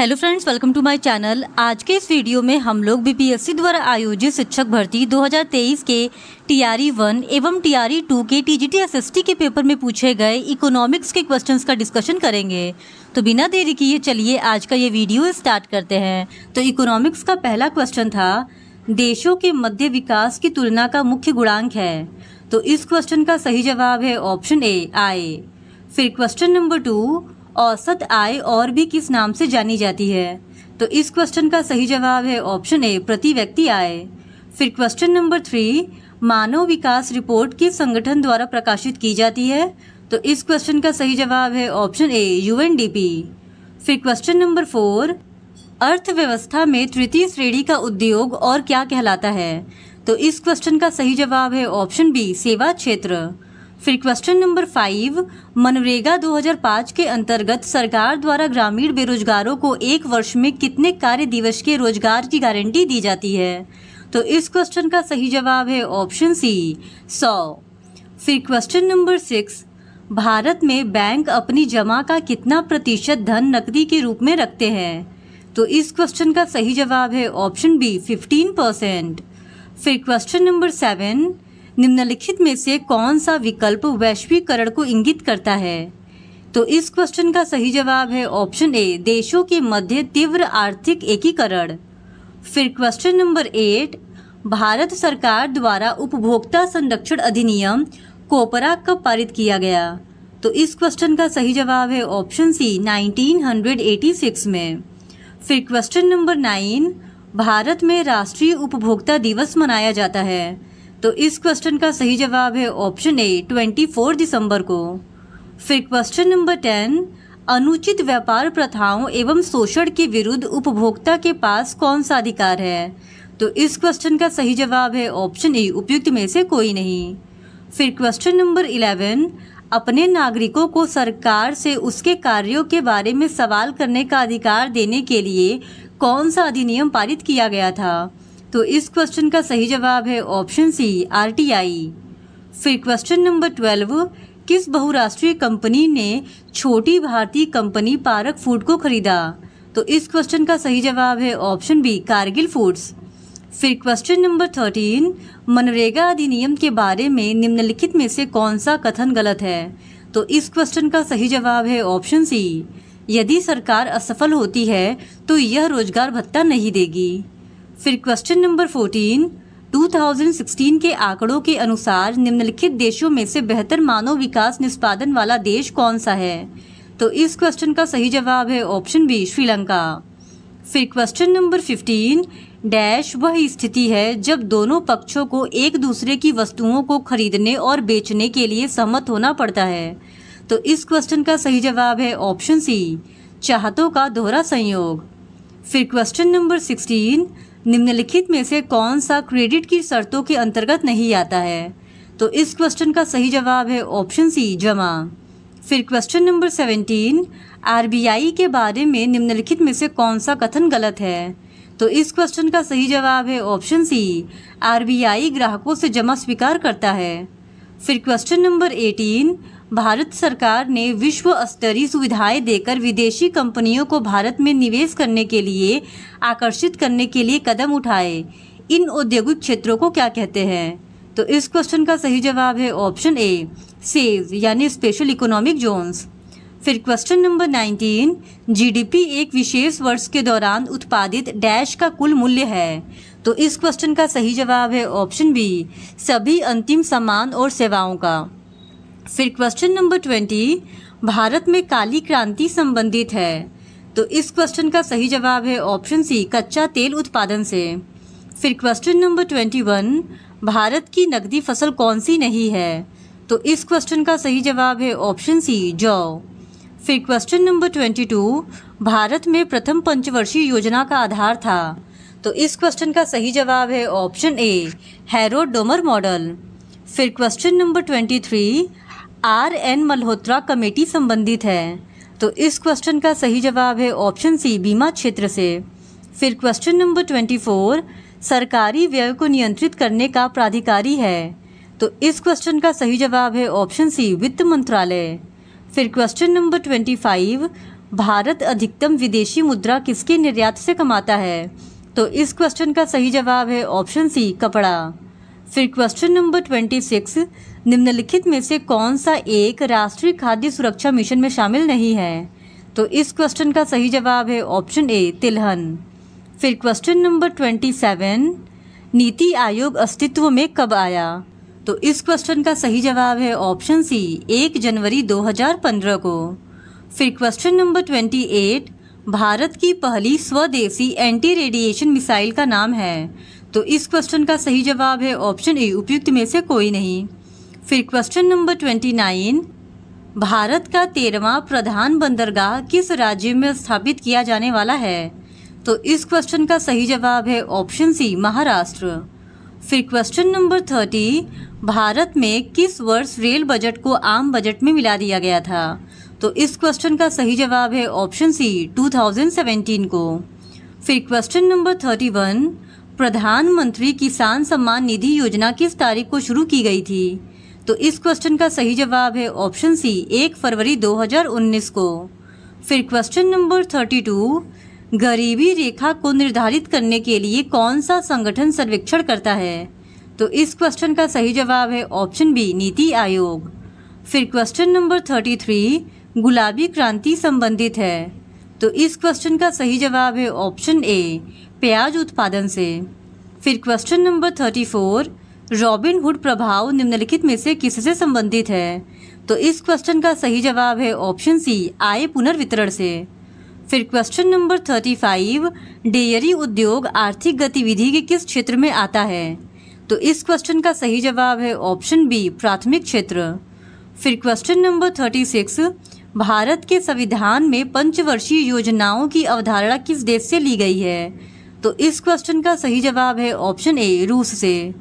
Hello friends, welcome to my channel. आज के इस वीडियो में हम लोग बीपीएससी द्वारा आयोजित शिक्षक भर्ती 2023 के टीआरई 1 एवं टीआरई 2 के टीजीटी एसएसटी के पेपर में पूछे गए इकोनॉमिक्स के क्वेश्चंस का डिस्कशन करेंगे। तो बिना देरी किए चलिए आज का ये वीडियो स्टार्ट करते हैं। तो इकोनॉमिक्स का पहला क्वेश्चन था, देशों के मध्य विकास की तुलना का मुख्य गुणांक है। तो इस क्वेश्चन का सही जवाब है ऑप्शन ए, आय। फिर क्वेश्चन नंबर 2, औसत आय और भी किस नाम से जानी जाती है। तो इस क्वेश्चन का सही जवाब है ऑप्शन ए, प्रति व्यक्ति आय। फिर क्वेश्चन नंबर 3, मानव विकास रिपोर्ट किस संगठन द्वारा प्रकाशित की जाती है। तो इस क्वेश्चन का सही जवाब है ऑप्शन ए, यूएनडीपी। फिर क्वेश्चन नंबर 4, अर्थव्यवस्था में तृतीय श्रेणी का उद्योग और क्या कहलाता है। तो इस क्वेश्चन का सही जवाब है ऑप्शन बी, सेवा क्षेत्र। फिर क्वेश्चन नंबर 5, मनरेगा 2005 के अंतर्गत सरकार द्वारा ग्रामीण बेरोजगारों को एक वर्ष में कितने कार्य दिवस के रोजगार की गारंटी दी जाती है। तो इस क्वेश्चन का सही जवाब है ऑप्शन सी, 100। फिर क्वेश्चन नंबर 6, भारत में बैंक अपनी जमा का कितना प्रतिशत धन नकदी के रूप में रखते हैं। तो इस क्वेश्चन का सही जवाब है ऑप्शन बी, 15%। फिर क्वेश्चन नंबर 7, निम्नलिखित में से कौन सा विकल्प वैश्वीकरण को इंगित करता है। तो इस क्वेश्चन का सही जवाब है ऑप्शन ए, देशों के मध्य तीव्र आर्थिक एकीकरण। फिर क्वेश्चन नंबर 8, भारत सरकार द्वारा उपभोक्ता संरक्षण अधिनियम कोपरा कब पारित किया गया। तो इस क्वेश्चन का सही जवाब है ऑप्शन सी, 1986 में। फिर क्वेश्चन नंबर 9, भारत में राष्ट्रीय उपभोक्ता दिवस मनाया जाता है। तो इस क्वेश्चन का सही जवाब है ऑप्शन ए, 24 दिसंबर को। फिर क्वेश्चन नंबर 10, अनुचित व्यापार प्रथाओं एवं शोषण के विरुद्ध उपभोक्ता के पास कौन सा अधिकार है। तो इस क्वेश्चन का सही जवाब है ऑप्शन ए, उपयुक्त में से कोई नहीं। फिर क्वेश्चन नंबर 11, अपने नागरिकों को सरकार से उसके कार्यों के बारे में सवाल करने का अधिकार देने के लिए कौन सा अधिनियम पारित किया गया था। तो इस क्वेश्चन का सही जवाब है ऑप्शन सी, आरटीआई। फिर क्वेश्चन नंबर 12, किस बहुराष्ट्रीय कंपनी ने छोटी भारतीय कंपनी पारक फूड को खरीदा। तो इस क्वेश्चन का सही जवाब है ऑप्शन बी, कारगिल फूड्स। फिर क्वेश्चन नंबर 13, मनरेगा अधिनियम के बारे में निम्नलिखित में से कौन सा कथन गलत है। तो इस क्वेश्चन का सही जवाब है ऑप्शन सी, यदि सरकार असफल होती है तो यह रोजगार भत्ता नहीं देगी। फिर क्वेश्चन नंबर 14, 2016 के आंकड़ों के अनुसार निम्नलिखित देशों में से बेहतर मानव विकास निष्पादन वाला देश कौन सा है। तो इस क्वेश्चन का सही जवाब है ऑप्शन बी, श्रीलंका। फिर क्वेश्चन नंबर 15, डैश वह स्थिति है जब दोनों पक्षों को एक दूसरे की वस्तुओं को खरीदने और बेचने के लिए सहमत होना पड़ता है। तो इस क्वेश्चन का सही जवाब है ऑप्शन सी, चाहतों का दोहरा संयोग। फिर क्वेश्चन नंबर 16, निम्नलिखित में से कौन सा क्रेडिट की शर्तों के अंतर्गत नहीं आता है। तो इस क्वेश्चन का सही जवाब है ऑप्शन सी, जमा। फिर क्वेश्चन नंबर 17, आरबीआई के बारे में निम्नलिखित में से कौन सा कथन गलत है। तो इस क्वेश्चन का सही जवाब है ऑप्शन सी, आरबीआई ग्राहकों से जमा स्वीकार करता है। फिर क्वेश्चन नंबर 18, भारत सरकार ने विश्व स्तरीय सुविधाएं देकर विदेशी कंपनियों को भारत में निवेश करने के लिए आकर्षित करने के लिए कदम उठाए। इन औद्योगिक क्षेत्रों को क्या कहते हैं। तो इस क्वेश्चन का सही जवाब है ऑप्शन ए, सेज यानी स्पेशल इकोनॉमिक जोन्स। फिर क्वेश्चन नंबर 19, जीडीपी एक विशेष वर्ष के दौरान उत्पादित डैश का कुल मूल्य है। तो इस क्वेश्चन का सही जवाब है ऑप्शन बी, सभी अंतिम सामान और सेवाओं का। फिर क्वेश्चन नंबर 20, भारत में काली क्रांति संबंधित है। तो इस क्वेश्चन का सही जवाब है ऑप्शन सी, कच्चा तेल उत्पादन से। फिर क्वेश्चन नंबर 21, भारत की नकदी फसल कौन सी नहीं है। तो इस क्वेश्चन का सही जवाब है ऑप्शन सी, जौ। फिर क्वेश्चन नंबर 22, भारत में प्रथम पंचवर्षीय योजना का आधार था। तो इस क्वेश्चन का सही जवाब है option A, Harrod Domar model. फिर question number 23, R N. Malhotra committee संबंधित है। तो इस क्वेश्चन का सही जवाब है ऑप्शन सी, बीमा क्षेत्र से। फिर क्वेश्चन नंबर 24, सरकारी व्यय को नियंत्रित करने का प्राधिकारी है। तो इस क्वेश्चन का सही जवाब है ऑप्शन सी, वित्त मंत्रालय। फिर क्वेश्चन नंबर 25, भारत अधिकतम विदेशी मुद्रा किसके निर्यात से कमाता है? तो इस क्वेश्चन का सही जवाब है ऑप्शन सी, कपड़ा। फिर क्वेश्चन नंबर 26, निम्नलिखित में से कौन सा एक राष्ट्रीय खाद्य सुरक्षा मिशन में शामिल नहीं है? तो इस क्वेश्चन का सही जवाब है ऑप्शन ए, तिलहन। फिर क्वेश्चन नंबर 27, नीति आयोग अस्तित्व में कब आया? तो इस क्वेश्चन का सही जवाब है ऑप्शन सी, 1 जनवरी 2015 को। फिर क्वेश्चन नंबर 28, भारत की पहली स्वदेशी एंटी रेडिएशन मिसाइल का नाम है? तो इस क्वेश्चन का सही जवाब है ऑप्शन ए, उपयुक्त में से कोई नहीं। फिर क्वेश्चन नंबर 29, भारत का 13वां प्रधान बंदरगाह किस राज्य में स्थापित किया जाने वाला है? तो इस क्वेश्चन का सही जवाब है ऑप्शन सी, महाराष्ट्र। फिर क्वेश्चन नंबर 30, भारत में किस वर्ष रेल बजट को आम बजट में मिला दिया गया था? तो इस क्वेश्चन का सही जवाब है ऑप्शन सी, 2017 को। फिर क्वेश्चन नंबर 31, प्रधानमंत्री किसान सम्मान निधि योजना किस तारीख को शुरू की गई थी? तो इस क्वेश्चन का सही जवाब है ऑप्शन सी, 1 फरवरी 2019 को। फिर क्वेश्चन नंबर 32, गरीबी रेखा को निर्धारित करने के लिए कौन सा संगठन सर्वेक्षण करता है? तो इस क्वेश्चन का सही जवाब है ऑप्शन बी, नीति आयोग। फिर क्वेश्चन नंबर 33, गुलाबी क्रांति संबंधित है? तो इस क्वेश्चन का सही जवाब है ऑप्शन ए, प्याज उत्पादन से। फिर क्वेश्चन नंबर 34, रॉबिनहुड प्रभाव निम्नलिखित में से किससे संबंधित है? तो इस क्वेश्चन का सही जवाब है ऑप्शन सी, आय पुनर्वितरण से। फिर क्वेश्चन नंबर 35, डेयरी उद्योग आर्थिक गतिविधि के किस क्षेत्र में आता है? तो इस क्वेश्चन का सही जवाब है ऑप्शन बी, प्राथमिक क्षेत्र। फिर क्वेश्चन नंबर 36, भारत के संविधान में पंचवर्षीय योजनाओं की अवधारणा किस देश से ली गई है? तो इस क्वेश्चन का सही जवाब है ऑप्शन ए, रूस से।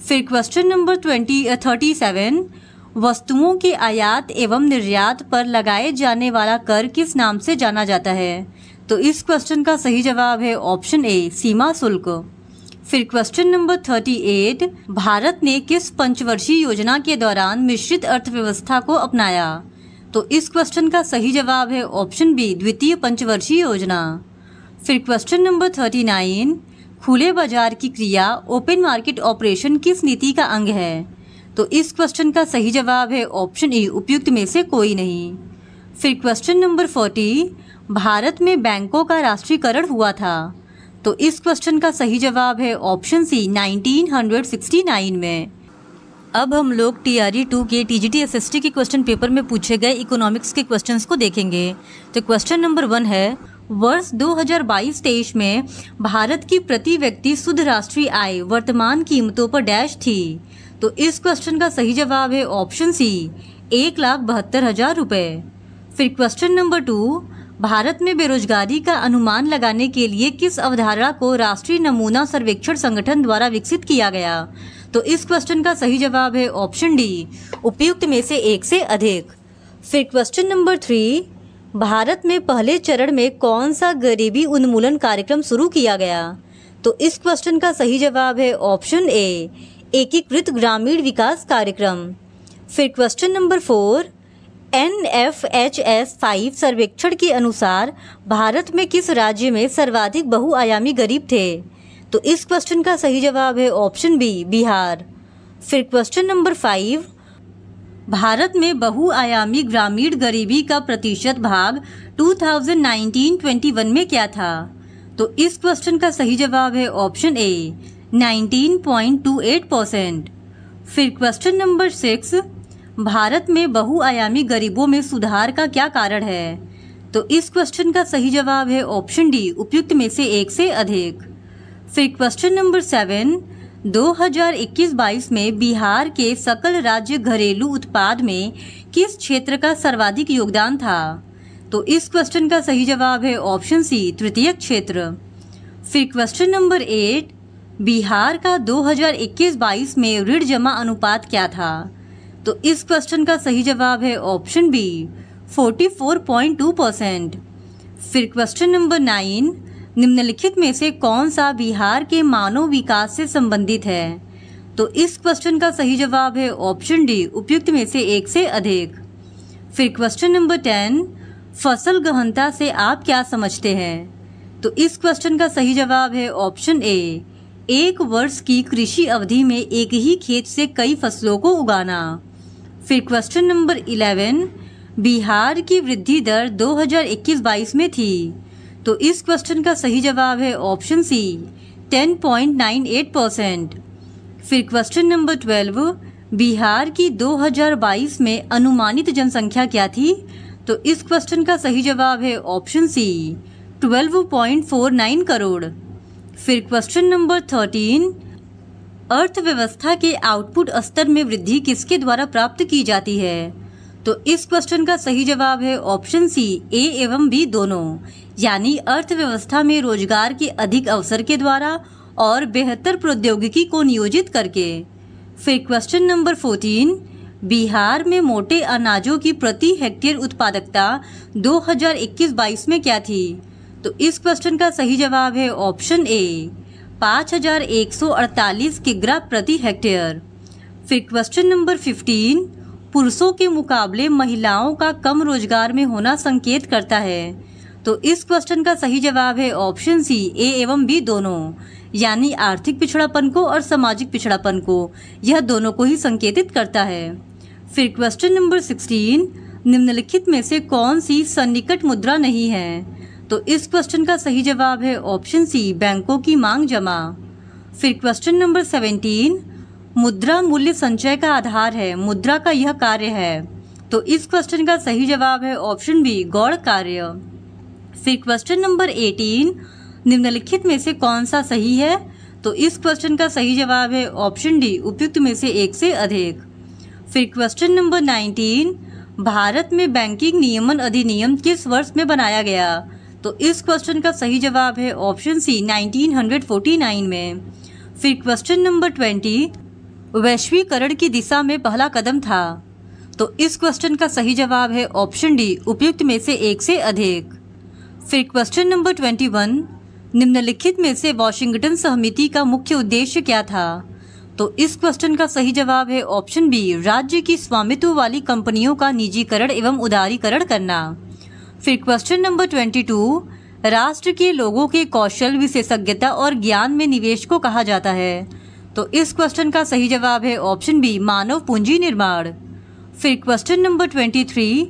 फिर क्वेश्चन नंबर 37, वस्तुओं के आयात एवं निर्यात पर लगाए जाने वाला कर किस नाम से जाना जाता है? तो इस क्वेश्चन का सही जवाब है ऑप्शन ए, सीमा शुल्क। फिर क्वेश्चन नंबर 38, भारत ने किस पंचवर्षीय योजना के दौरान मिश्रित अर्थव्यवस्था को अपनाया? तो इस क्वेश्चन का सही जवाब है ऑप्शन बी, द्वितीय पंचवर्षीय योजना। फिर क्वेश्चन नंबर 39, खुले बाजार की क्रिया ओपन मार्केट ऑपरेशन किस नीति का अंग है? तो इस क्वेश्चन का सही जवाब है ऑप्शन ए, उपयुक्त में से कोई नहीं। फिर क्वेश्चन नंबर 40, भारत में बैंकों का राष्ट्रीयकरण हुआ था? तो इस क्वेश्चन का सही जवाब है ऑप्शन सी, 1969 में। अब हम लोग TRE 2 के TGT SST के क्वेश्चन पेपर में पूछे गए इकोनॉमिक्स के क्वेश्चंस को देखेंगे। तो क्वेश्चन नंबर 1 है, वर्ष 2022-23 में भारत की प्रति व्यक्ति शुद्ध राष्ट्रीय आय वर्तमान कीमतों पर डैश थी? तो इस क्वेश्चन का सही जवाब है ऑप्शन सी, 1,72,000 रुपये। फिर क्वेश्चन नंबर 2, भारत में बेरोजगारी का अनुमान लगाने के लिए किस अवधारणा को राष्ट्रीय नमूना सर्वेक्षण संगठन द्वारा विकसित किया गया? तो इस क्वेश्चन का सही जवाब है ऑप्शन डी, उपयुक्त में से एक से अधिक। फिर क्वेश्चन नंबर 3, भारत में पहले चरण में कौन सा गरीबी उन्मूलन कार्यक्रम शुरू किया गया? तो इस क्वेश्चन का सही जवाब है ऑप्शन ए, एकीकृत ग्रामीण विकास कार्यक्रम। फिर क्वेश्चन नंबर 4, NFHS 5 सर्वेक्षण के अनुसार भारत में किस राज्य में सर्वाधिक बहुआयामी गरीब थे? तो इस क्वेश्चन का सही जवाब है ऑप्शन बी, बिहार। फिर क्वेश्चन नंबर 5, भारत में बहुआयामी ग्रामीण गरीबी का प्रतिशत भाग 2019-21 में क्या था? तो इस क्वेश्चन का सही जवाब है ऑप्शन ए, 19.28%। फिर क्वेश्चन नंबर 6, भारत में बहुआयामी गरीबों में सुधार का क्या कारण है? तो इस क्वेश्चन का सही जवाब है ऑप्शन डी, उपयुक्त में से एक से अधिक। फिर क्वेश्चन नंबर 7, 2021-22 में बिहार के सकल राज्य घरेलू उत्पाद में किस क्षेत्र का सर्वाधिक योगदान था? तो इस क्वेश्चन का सही जवाब है ऑप्शन सी, तृतीयक क्षेत्र। फिर क्वेश्चन नंबर 8, बिहार का 2021-22 में ऋण जमा अनुपात क्या था? तो इस क्वेश्चन का सही जवाब है ऑप्शन बी, 44.2%। फिर क्वेश्चन नंबर 9, निम्नलिखित में से कौन सा बिहार के मानव विकास से संबंधित है? तो इस क्वेश्चन का सही जवाब है ऑप्शन डी, उपयुक्त में से एक से अधिक। फिर क्वेश्चन नंबर 10, फसल गहनता से आप क्या समझते हैं? तो इस क्वेश्चन का सही जवाब है ऑप्शन ए, एक वर्ष की कृषि अवधि में एक ही खेत से कई फसलों को उगाना। फिर क्वेश्चन नंबर 11, बिहार की वृद्धि दर 2021-22 में थी। तो इस क्वेश्चन का सही जवाब है ऑप्शन सी, 10.98%। फिर क्वेश्चन नंबर 12, बिहार की 2022 में अनुमानित जनसंख्या क्या थी? तो इस क्वेश्चन का सही जवाब है ऑप्शन सी, 12.49 करोड़। फिर क्वेश्चन नंबर 13, अर्थव्यवस्था के आउटपुट स्तर में वृद्धि किसके द्वारा प्राप्त की जाती है? तो इस क्वेश्चन का सही जवाब है ऑप्शन सी, ए एवं बी दोनों, यानी अर्थव्यवस्था में रोजगार के अधिक अवसर के द्वारा और बेहतर प्रौद्योगिकी को नियोजित करके। फिर क्वेश्चन नंबर 14, बिहार में मोटे अनाजों की प्रति हेक्टेयर उत्पादकता 2021-22 में क्या थी? तो इस क्वेश्चन का सही जवाब है ऑप्शन ए, 5148 किग्रा प्रति हेक्टेयर। फिर क्वेश्चन नंबर 15, पुरुषों के मुकाबले महिलाओं का कम रोजगार में होना संकेत करता है। तो इस क्वेश्चन का सही जवाब है ऑप्शन सी, ए एवं बी दोनों, यानी आर्थिक पिछड़ापन को और सामाजिक पिछड़ापन को, यह दोनों को ही संकेतित करता है। फिर क्वेश्चन नंबर 16, निम्नलिखित में से कौन सी सन्निकट मुद्रा नहीं है? तो इस क्वेश्चन का सही जवाब है ऑप्शन सी, बैंकों की मांग जमा। फिर क्वेश्चन नंबर 17, मुद्रा मूल्य संचय का आधार है, मुद्रा का यह कार्य है। तो इस क्वेश्चन का सही जवाब है ऑप्शन बी, गौण कार्य। फिर क्वेश्चन नंबर 18, निम्नलिखित में से कौन सा सही है? तो इस क्वेश्चन का सही जवाब है ऑप्शन डी, उपयुक्त में से एक से अधिक। फिर क्वेश्चन नंबर 19, भारत में बैंकिंग नियमन अधिनियम किस वर्ष में बनाया गया? तो इस क्वेश्चन का सही जवाब है ऑप्शन सी, 1949 में। फिर क्वेश्चन नंबर 20, वैश्वीकरण की दिशा में पहला कदम था। तो इस क्वेश्चन का सही जवाब है ऑप्शन डी, उपयुक्त में से एक से अधिक। फिर क्वेश्चन नंबर 21, निम्नलिखित में से वाशिंगटन सहमति का मुख्य उद्देश्य क्या था? तो इस क्वेश्चन का सही जवाब है ऑप्शन बी, राज्य की स्वामित्व वाली कंपनियों का निजीकरण एवं उदारीकरण करना। फिर क्वेश्चन नंबर 22, राष्ट्र के लोगों के कौशल, विशेषज्ञता और ज्ञान में निवेश को कहा जाता है। तो इस क्वेश्चन का सही जवाब है ऑप्शन बी, मानव पूंजी निर्माण। फिर क्वेश्चन नंबर 23,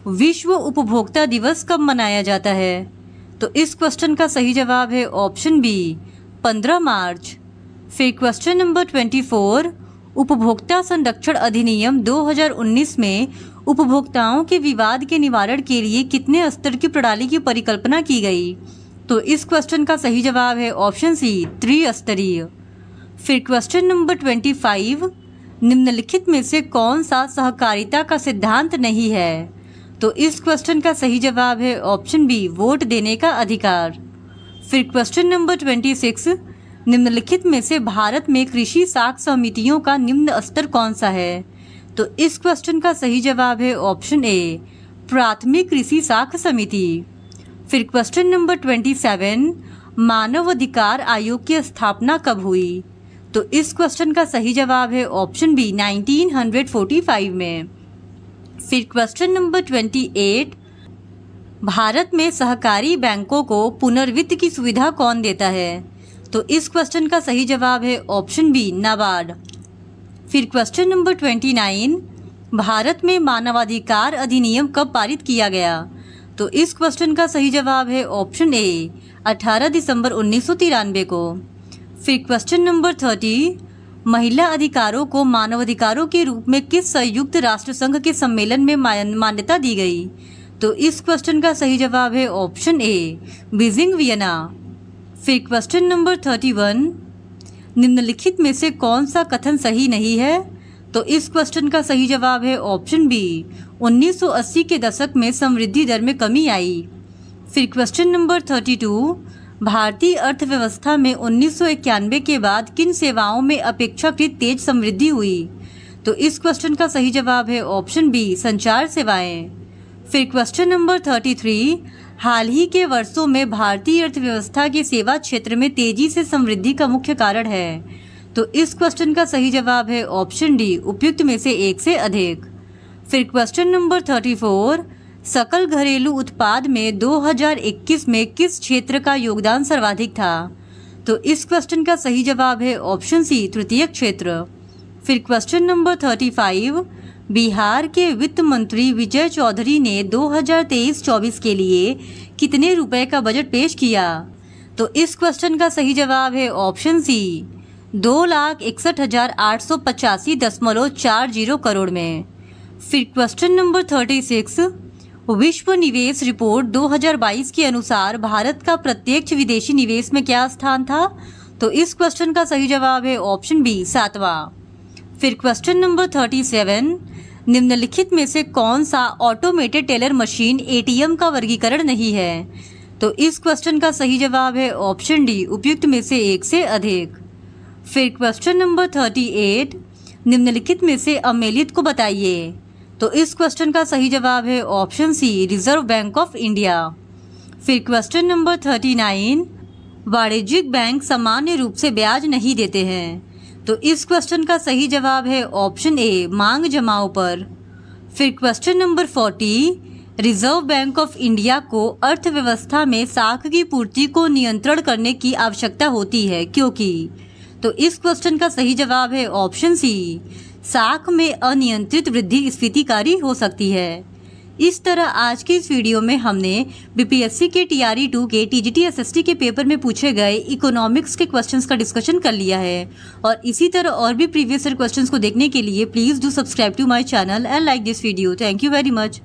विश्व उपभोक्ता दिवस कब मनाया जाता है? तो इस क्वेश्चन का सही जवाब है ऑप्शन बी, 15 मार्च। फिर क्वेश्चन नंबर 24, उपभोक्ता संरक्षण अधिनियम 2019 में उपभोक्ताओं के विवाद के निवारण के लिए कितने स्तर की प्रणाली की परिकल्पना की गई? तो इस क्वेश्चन का सही जवाब है ऑप्शन सी, त्रिस्तरीय। फिर क्वेश्चन नंबर 25, निम्नलिखित में से कौन सा सहकारिता का सिद्धांत नहीं है? तो इस क्वेश्चन का सही जवाब है ऑप्शन बी, वोट देने का अधिकार। फिर क्वेश्चन नंबर 26, निम्नलिखित में से भारत में कृषि साख समितियों का निम्न स्तर कौन सा है? तो इस क्वेश्चन का सही जवाब है ऑप्शन ए, प्राथमिक कृषि साख समिति। फिर क्वेश्चन नंबर 27, मानव अधिकार आयोग की स्थापना कब हुई? तो इस क्वेश्चन का सही जवाब है ऑप्शन बी, 1945 में। फिर क्वेश्चन नंबर 28, भारत में सहकारी बैंकों को पुनर्वित्त की सुविधा कौन देता है? तो इस क्वेश्चन का सही जवाब है ऑप्शन बी, नाबार्ड। फिर क्वेश्चन नंबर 29, भारत में मानवाधिकार अधिनियम कब पारित किया गया? तो इस क्वेश्चन का सही जवाब है ऑप्शन ए, 18 दिसंबर 1993 को। फिर क्वेश्चन नंबर 30, महिला अधिकारों को मानवाधिकारों के रूप में किस संयुक्त राष्ट्र संघ के सम्मेलन में मान्यता दी गई? तो इस क्वेश्चन का सही जवाब है ऑप्शन ए, बीजिंग वियना। फिर क्वेश्चन नंबर 31, निम्नलिखित में से कौन सा कथन सही नहीं है? तो इस क्वेश्चन का सही जवाब है ऑप्शन बी, 1980 के दशक में समृद्धि दर में कमी आई। फिर क्वेश्चन नंबर 32, भारतीय अर्थव्यवस्था में 1991 के बाद किन सेवाओं में अपेक्षाकृत तेज समृद्धि हुई? तो इस क्वेश्चन का सही जवाब है ऑप्शन बी, संचार सेवाएं। फिर क्वेश्चन नंबर 33, हाल ही के वर्षों में भारतीय अर्थव्यवस्था के सेवा क्षेत्र में तेजी से समृद्धि का मुख्य कारण है। तो इस क्वेश्चन का सही जवाब है ऑप्शन डी, उपयुक्त में से एक से अधिक। फिर क्वेश्चन नंबर 34, सकल घरेलू उत्पाद में 2021 में किस क्षेत्र का योगदान सर्वाधिक था? तो इस क्वेश्चन का सही जवाब है ऑप्शन सी, तृतीय क्षेत्र। फिर क्वेश्चन नंबर 35, बिहार के वित्त मंत्री विजय चौधरी ने 2023-24 के लिए कितने रुपए का बजट पेश किया? तो इस क्वेश्चन का सही जवाब है ऑप्शन सी, 2,61,885.40 करोड़ में। फिर क्वेश्चन नंबर 36, विश्व निवेश रिपोर्ट 2022 के अनुसार भारत का प्रत्यक्ष विदेशी निवेश में क्या स्थान था? तो इस क्वेश्चन का सही जवाब है ऑप्शन बी, 7वां। फिर क्वेश्चन नंबर 37, निम्नलिखित में से कौन सा ऑटोमेटेड टेलर मशीन एटीएम का वर्गीकरण नहीं है? तो इस क्वेश्चन का सही जवाब है ऑप्शन डी, उपयुक्त में से एक से अधिक। फिर क्वेश्चन नंबर 38, निम्नलिखित में से अमेलित को बताइए। तो इस क्वेश्चन का सही जवाब है option C, reserve bank of India. फिर क्वेश्चन नंबर 39, वाणिज्यिक बैंक सामान्य रूप से ब्याज नहीं देते हैं। तो इस क्वेश्चन का सही जवाब है ऑप्शन ए, मांग जमाओ पर। फिर question number 40, reserve bank of India को अर्थव्यवस्था में साख की पूर्ति को नियंत्रण करने की आवश्यकता होती है, क्योंकि? तो इस क्वेश्चन का सही जवाब है ऑप्शन सी, साख में अनियंत्रित वृद्धि स्फीतिकारी हो सकती है। इस तरह आज के इस वीडियो में हमने बीपीएससी के टीआरई 2 के टीजीटी एसएसटी के पेपर में पूछे गए इकोनॉमिक्स के क्वेश्चंस का डिस्कशन कर लिया है। और इसी तरह और भी प्रीवियस ईयर क्वेश्चंस को देखने के लिए please do subscribe to my channel and like this video. Thank you very much.